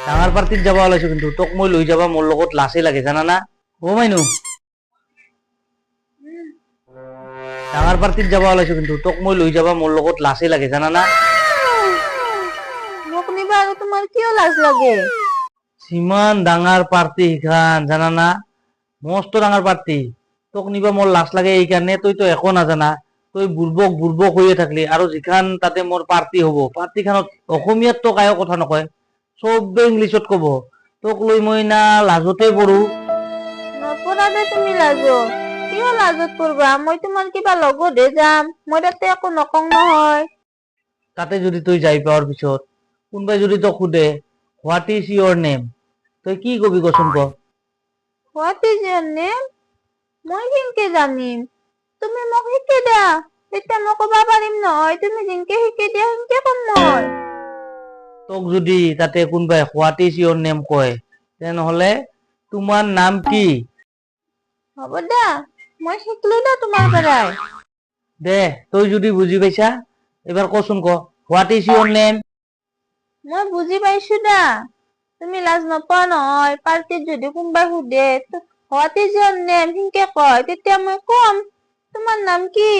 ডাঙৰ পাৰ্টিত যাব ওলাইছো কিন্তু তোক মই লৈ যাবা মোৰ লগত লাচে লাগে জানা না অ মাইনু ডাঙৰ পাৰ্টিত যাব ওলাইছো কিন্তু তোক মই লৈ যাবা মোৰ লগত লাচে লাগে জানা না মোক নিবা আৰু তোমাৰ কিয় লাজ লাগে? সিমান ডাঙৰ পাৰ্টি সিখান জানা না মস্ত ডাঙৰ পাৰ্টি তোক নিবা মোৰ লাজ লাগে এইকাৰণে তইতো একো নাজানা তই বুৰ্বক বুৰ্বক হৈয়ে থাকলি আৰু যিখান তাতে মোৰ পাৰ্টি হ'ব পাৰ্টিখনত অসমীয়াত তো কায়ো কথা নকয় চবে ইংলিছত কব তোক লৈ মই না লাজতে পৰো নপৰা দে তুমি লাজত। কিয় লাজত পৰিবা? মই তোমাৰ কিবা লগতহে যাম, মই তাতে একো নকওঁ নহয়। তাতে যদি তই যাই পাৱাৰ পিছত কোনোবাই যদি তোক সোধে হোৱাট ইজ ইয়ৰ নেম তই কি কবি কচোন ক হোৱাট ইজ ইয়ৰ নেম? মই কেনেকে জানিম? তুমি মোক শিকাই দিয়া, তেতিয়া মই কব পাৰিম নহয়। তুমি যেনেকে শিকাই দিয়া সেনেকে কম মই। তোক যদি তাতে কোনোবাই হোৱাট ইজ ইয়ৰ নেম কয় তেনেহলে তোমাৰ নাম কি হ'ব দা, মই শিকলো না তোমাৰ পৰাই। দে তই যদি বুজি পাইছা এবাৰ কচোন ক হোৱাট ইজ ইয়ৰ নেম মই বুজি পাইছো দা। তুমি লাজ নপোৱা নহয়। পাৰ্টিত যদি কোনোবাই সোধে হোৱাট ইজ ইয়ৰ নেম সেনকে কয়, তেতিয়া মই কম তোমাৰ নাম কি।